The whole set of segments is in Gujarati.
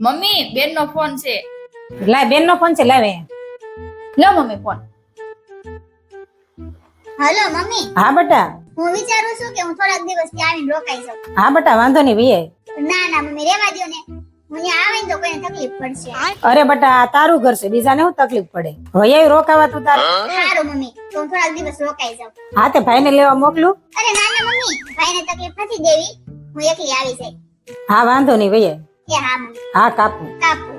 મમ્મી બેન નો ફોન છે. લાય બેન નો ફોન છે, લાવે. લો મમ્મી ફોન. હલો મમ્મી, હા બેટા. હું વિચારું છું કે હું થોડાક દિવસ ત્યાં આવીને રોકાઈ જાઉં. હા બેટા, વાંધો નહીં વીએ. ના મમ્મી, રહેવા દ્યો ને. હું ત્યાં આવે ને તો કોઈને તકલીફ પડશે. અરે બેટા, આ તારું ઘર છે, બીજાને શું તકલીફ પડે? વૈયા રોકાવા તું તારે. સારું મમ્મી, તો હું થોડાક દિવસ રોકાઈ જાઉં. હા તે ભાઈને લેવા મોકલું. અરે ના મમ્મી, ભાઈને તકલીફ નથી દેવી, હું એકલી આવી જાય. હા વાંધો નહીં વૈયા. એ હા મમ્મી, હા કાપું. કાપુ.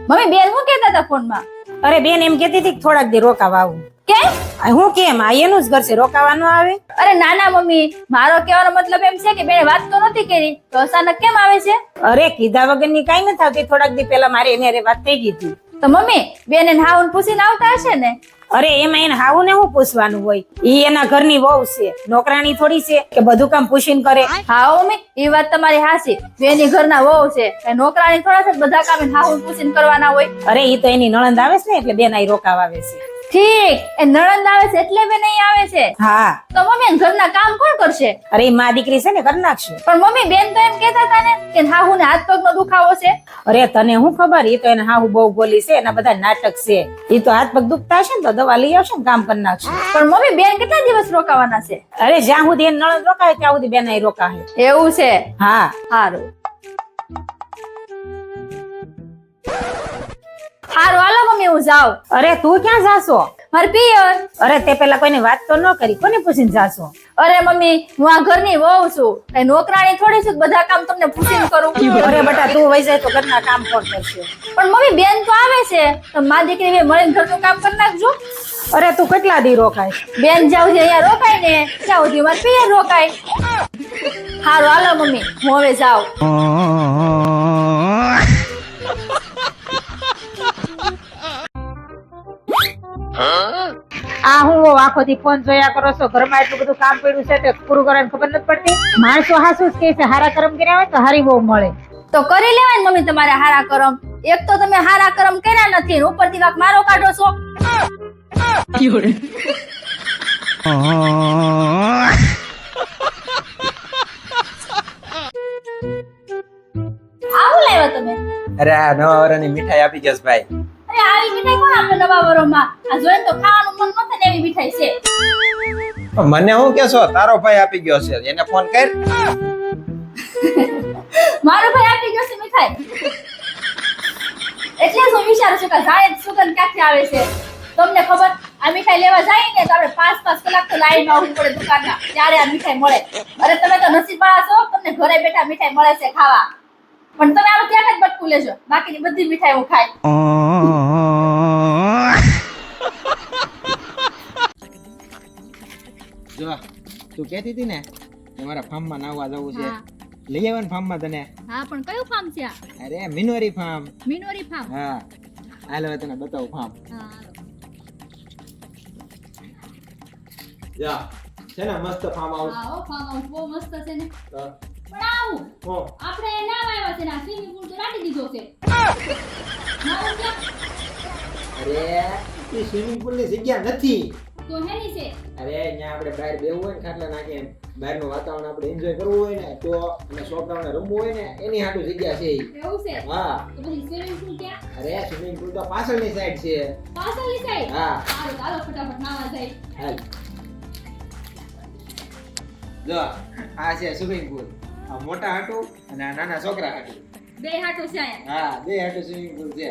મમ્મી બેન શું કહેતા હતા ફોનમાં? અરે બેન એમ કહેતી હતી કે થોડાક દી રોકાવા આવું. કેમ? હું કેમ? આ એનું જ ઘર છે, રોકાવા ન આવે? અરે નાના મમ્મી, મારો કહેવાનો મતલબ એમ છે કે બેન વાત તો નથી કરી, તો અચાનક કેમ આવે છે? અરે કીધા વગરની કાઈ નથી આવતી. થોડાક દી પહેલા મારી એની હારે વાત થઈ ગઈ હતી. તો મમ્મી બેન એને હાઉન પૂછીને આવતા હશે ને? અરે એમાં એને હાવું ને શું પૂછવાનું હોય? ઈ એના ઘરની વહુ છે, નોકરાણી થોડી છે કે બધું કામ પૂછીને કરે. હા મમ્મી, એ વાત તમારી હાચી. બેની ઘરના વહુ છે, એ નોકરાણી થોડા છે બધા કામ હાઉન પૂછીને કરવાના હોય. અરે ઈ તો એની નણંદ આવે છે ને એટલે બેન અહીં રોકાવા આવે છે. ઠીક, એ નણંદ આવે છે એટલે બેન અહીં આવે છે. હા. તો મમ્મી ઘરના કામ કોણ કરશે? અરે ઈ માં દીકરી છે ને, કરી નાખશે. પણ મમ્મી બેન તો એમ કહેતા હતા ને કે હાહુ ને હાથ પગનો દુખાવો છે. અરે તને શું ખબર? ઈ તો એને હાહુ બહુ બોલી છે, એના બધા નાટક છે. ઈ તો હાથ પગ દુખતા હશે ને તો દવા લઈ આવશે ને કામ કરી નાખશે. પણ મમ્મી બેન કેટલા દિવસ રોકાવાના છે? અરે જ્યાં સુધી એને નણંદ રોકાય ત્યાં સુધી બેન અહીં રોકાશે. એવું છે? હા. સારું સારું, હાલો મમ્મી હું જાઉં. અરે તું ક્યાં જાશો? મારે પિયર. અરે તે પેલા કોઈને વાત તો ન કરી, કોને પૂછીને જાશો? અરે મમ્મી, હું આ ઘરની વહુ છું, કઈ નોકરાણી થોડી છું બધા કામ તમને પૂછીને કરું. અરે બેટા તું વઈ જાય તો ઘરના કામ કોણ કરશે? પણ મમ્મી બેન તો આવે છે, તો માં દીકરી બે મળીને ઘરનું કામ કરી નાખજો. અરે તું કેટલા દી રોકાય? બેન જાવ છે અહીંયા રોકાય ને ત્યાં સુધી મારે પિયર રોકાય. સારું હાલો મમ્મી, હું હવે જાઉં. આ હું આખો દી ફોન જોયા કરો છો? ઘરમાં એટલું બધું કામ પડ્યું છે તે પૂરું કરવાની ખબર નથી પડતી. માણસો હાસુ જ કહે છે હારા કર્મ કર્યા હોય તો હારી બહુ મળે. તો કરી લેવાય ને મમ્મી તમારે હારા કરમ. એક તો તમે હારા કરમ કર્યા નથી ને ઉપરથી વાક મારો કાઢો છો. આવું લાવ્યા તમે? અરે આ નવા વરાની મીઠાઈ આપી જસ ભાઈ. અરે આવી મીઠાઈ કોણ આપે નવા વરોમાં? આ જોઈને તો ખાવાનું મન ન થાય ને એવી મીઠાઈ છે. મને હું કેશો? તારો ભાઈ આપી ગયો છે, એને ફોન કર. મારો ભાઈ આપી ગયો છે મીઠાઈ. એટલે હું વિચારું છું કે જાણે સુગંધ ક્યાંથી આવે છે. તમને ખબર, આ મીઠાઈ લેવા જાય ને તો આપણે 5-5 કલાક તો લાઈનમાં આવવું પડે દુકાનમાં, ત્યારે આ મીઠાઈ મળે. અરે તમે તો નસીબવાળા છો, તમને ઘરે બેઠા મીઠાઈ મળે છે ખાવા. પણ તમે આમ ત્યાં જ બટકું લેજો, બાકીની બધી મીઠાઈ હું ખાઈ. જો તું કહેતી હતી ને કે મારા ફાર્મમાં નાવા જવું છે, લઈ આવવાનું ફાર્મમાં તને. હા પણ કયું ફાર્મ છે આ? અરે મિનોરી ફાર્મ. મિનોરી ફાર્મ? હા હાલ હવે તને બતાવું ફાર્મ. જા છે ને મસ્ત ફાર્મ હાઉસ. હા ઓ ફાર્મ હાઉસ બહુ મસ્ત છે ને. તો પણ આવું હો આપણે નામ આવ્યા છે ને સ્વિમિંગ પૂલ તો રાખી દીધો છે. નાવું ક્યાં? અરે એ સ્વિમિંગ પુલ ની જગ્યા નથી. તો હેની છે? અરે અહીંયા આપણે બહાર બેહવું હોય ને ખાટલા નાખીને બહારનું વાતાવરણ આપણે એન્જોય કરવું હોય ને તો અને છોકરાઓને રમવું હોય ને એની હાટુ જગ્યા છે ઈ. એવું છે? હા. તો પછી સ્વિમિંગ પૂલ ક્યાં? અરે સ્વિમિંગ પુલ તો પાછળની સાઈડ છે. પાછળની સાઈડ? હા. સારું ચાલો ફટાફટ નાવા જાય. હાલ. જો આ છે સ્વિમિંગ પુલ. આ મોટા હાટુ અને આ નાના છોકરા હાટુ. બે હાટો છે અહીંયા. હા બે હાટુ સ્વિમિંગ પુલ છે.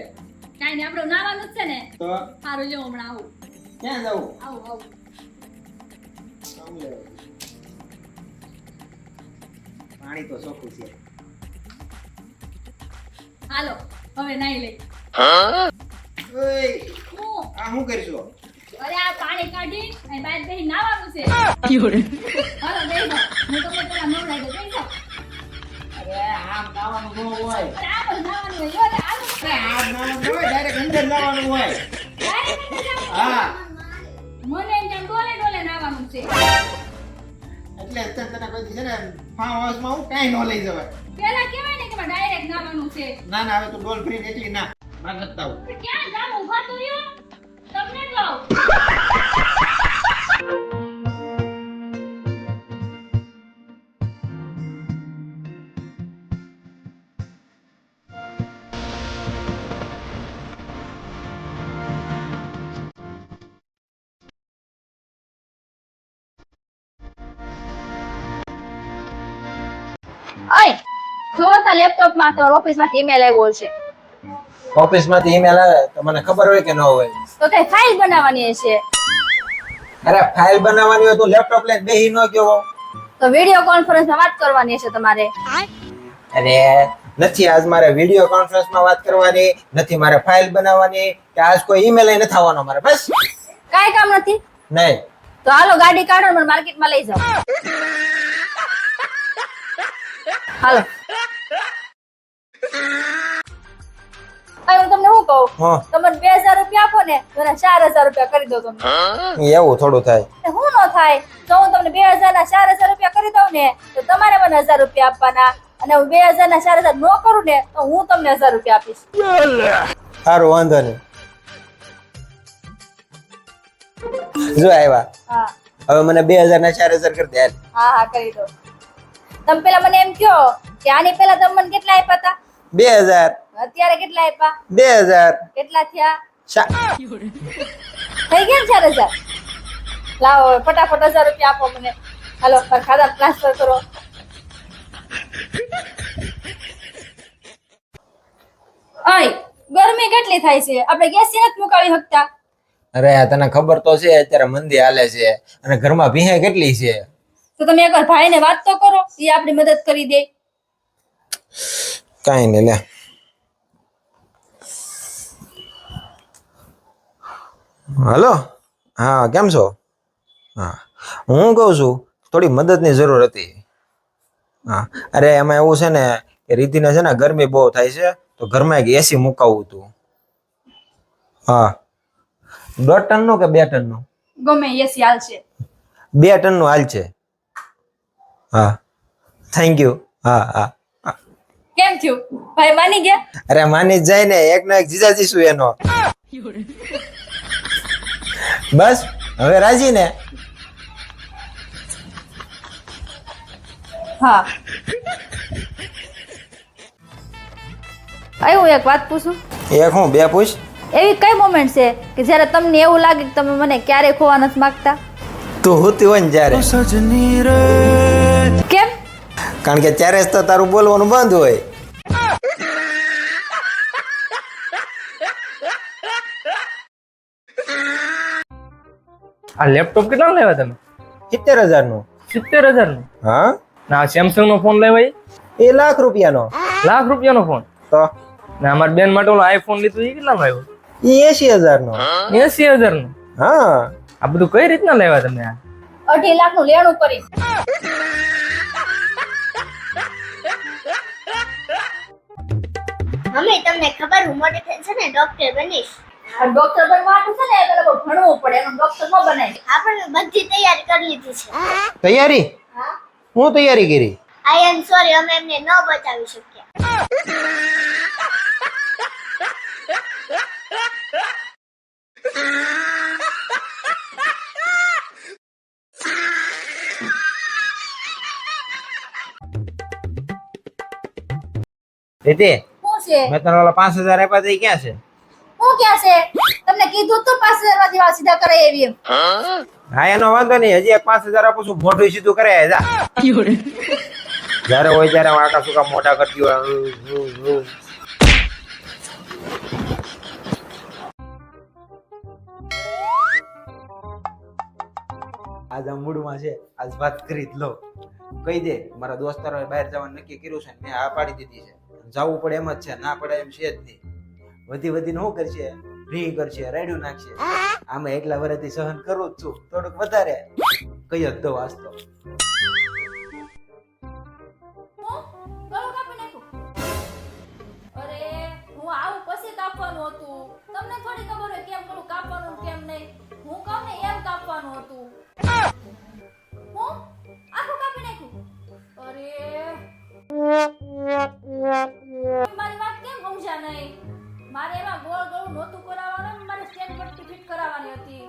કાઈ ને આપણે નાવાનું જ છે ને. તો સારું લ્યો હમણાં આવું. ક્યાં જવું? આવું. આમ લેવું. પાણી તો ચોખ્ખું છે. હાલો હવે નાઈ લઈ. ઓય હું આ શું કરશો? અરે આ પાણી કાઢી અને બહાર બેસી નાવાનું છે. હાલો બેસી જાઓ. હું તમને પેલા નવડાવી દઉં. બેસી જાઓ. અરે આમ નાવાનું ન હોય. અરે આ પણ નાવાનું હોય. જો અરે આનું આમ નાવાનું હોય, ડાયરેક્ટ અંદર નાવાનું હોય. ડાયરેક્ટ નથી જવાનું. હા. મને એમ જેમ ડોલે નાવાનું છે. એટલે અત્યારે તને કોઈ દી છે ને ફાર્મ હાઉસમાં હું કાંઈ ન લઈ જવાય. પેલા કહેવાય ને કે ડાયરેક્ટ નાવાનું છે. ના ના હવે તો ડોલ ફ્રી એકલી ના માર નથી આવું. પણ ક્યાં જાવ ઊભા તો રહ્યો. તમને જ લાવ. અય જો તા લેપટોપ માં તો ઓફિસ માંથી ઈમેલ આવ્યો છે. ઓફિસ માંથી ઈમેલ આવે તો મને ખબર હોય કે ન હોય? તો કઈ ફાઇલ બનાવવાની હશે. અરે ફાઇલ બનાવવાની હોય તો લેપટોપ લઈને બેહી ન ગયો. તો વિડિયો કોન્ફરન્સ માં વાત કરવાની હશે તમારે. અરે નથી, આજ મારે વિડિયો કોન્ફરન્સ માં વાત કરવાની નથી, મારે ફાઇલ બનાવવાની કે આજ કોઈ ઈમેલ નહીં થવાનો મારે. બસ કાઈ કામ નથી. નહીં. તો હાલો ગાડી કાઢો મને માર્કેટ માં લઈ જાઓ. હાલો. હું તમને શું કહું, હા. તમે 2000 રૂપિયા આપો ને તો એને 4000 રૂપિયા કરી દો તમને. એવું થોડું થાય. હું ન થાય તો હું તમને 2000 ના 4000 રૂપિયા કરી દઉં ને તો તમારે મને 1000 રૂપિયા આપવાના, અને હું 2000 ના 4000 ન કરું ને તો હું તમને 1000 રૂપિયા આપીશ. સારું, વાંધો નહીં. જો આવ્યા. હા હવે મને 2000 ના 4000 કરી દે હાલ. હા કરી દો. તમે પેલા મને એમ કહો કે આની પેલા તમે મને કેટલા આપ્યા હતા? 2000. અત્યારે કેટલા આપ્યા? 2000. કેટલા થયા? શા- થઈ ગયા 4000? લાવો હવે ફટાફટ 1000 રૂપિયા આપો મને. હાલો ખાતા ટ્રાન્સફર કરો. અય ગરમી કેટલી થાય છે, આપણે ગેસ નથી મુકાવી શકતા. અરે તને ખબર તો છે અત્યારે મંદી હાલે છે અને ઘરમાં ભીહે કેટલી છે. તો તમે એકવાર ભાઈને વાત તો કરો, એ આપણી મદદ કરી દે. કાઈ નહીં લે. હલો, હા કેમ છો? હા હું કહું છું થોડી મદદની જરૂર હતી. હા અરે એમાં એવું છે ને કે રીતિને છે ને ગરમી બહુ થાય છે તો ઘરમાં એક એસી મુકાવવું હતું. હા 1.5 ટનનું કે 2 ટનનું? ગમે એસી હાલશે. 2 ટનનું હાલ છે. હા થેન્ક યુ. હા હા. કેમ થયું ભાઈ, માની ગયા? અરે માની જ જાય ને, એક નો એક જીજાજી શું એનો. બસ હવે રાજી ને? હા. આવ્યું એક વાત પૂછું? એક હું બે પૂછ. એવી કઈ મોમેન્ટ છે કે જ્યારે તમને એવું લાગે કે તમે મને ક્યારેય ખોવા નથી માંગતા? તું હોતી હોય ને જ્યારે. કેમ? કારણ કે ત્યારે જ તો તારું બોલવાનું બંધ હોય. આ લેપટોપ કેટલા લેવા તમે? 70,000 નું. 70,000 નું? હા ના સેમસંગ નો ફોન લેવાય? એ લાખ રૂપિયાનો. લાખ રૂપિયાનો ફોન? તો ને અમારી બેન માટે ઓલો આઈફોન લીધું એ કેટલા આવ્યો? એ 80,000 નો. 80,000 નું? હા આ બધું કઈ રીતના લેવા તમે? આ 2.5 લાખ નું લેણું કરી. મમ્મી તમને ખબર હું મોટી થઈ છે ને ડોક્ટર બનીશ. ડોક્ટર બનવાનું છે ને પેલા બહુ ભણવું પડે, એમ ડોક્ટર ન બનાય. આપણે બધી તૈયારી કરી લીધી છે. તૈયારી? હા હું તૈયારી કરી. આઈ એમ સોરી, અમે એમને ન બચાવી શક્યા. રીતિ શું છે? મેં તને ઓલા 5,000 આપ્યા તા ઈ ક્યાં છે? શું ક્યાં છે? તમને કીધું તું 5000 માંથી વાત સીધા કરે એવી એમ. હા એનો વાંધો નહીં, હજી એક 5,000 આપું છું, મોઢું સીધું કરે જા. જ્યારે હોય ત્યારે આકા સુકા મોઢા કરતી હોય. આજ આ મૂડમાં છે, આજ વાત કરી જ લો. કહી દે મારા દોસ્તારોએ બહાર જવાનું નક્કી કર્યું છે, મેં આ પાડી દીધી છે. જવું પડે એમ જ છે, ના પડે એમ છે જ નહીં. વધી વધીને શું કરશે? રી કરશે, રાડ્યું નાખશે. આમાં એકલા વર્ષથી સહન કરું જ છું, થોડુંક વધારે કઈ જ દો વાસ્તો. ગળું કાપી નાખ્યું. અરે હું આવું પછી કાપવાનું હતું, તમને થોડી ખબર હોય કેમ ગળું કાપવાનું કેમ નહીં. હું કહું ને એમ કાપવાનું હતું. હું આખું કાપી નાખ્યું. અરે મારી વાત કેમ સમજ્યા નહીં? મારે એમાં ગોળ ગળું નહોતું કરાવવાનું, મારે સ્ટેન્ડ પટ્ટી ફિટ કરાવવાની હતી.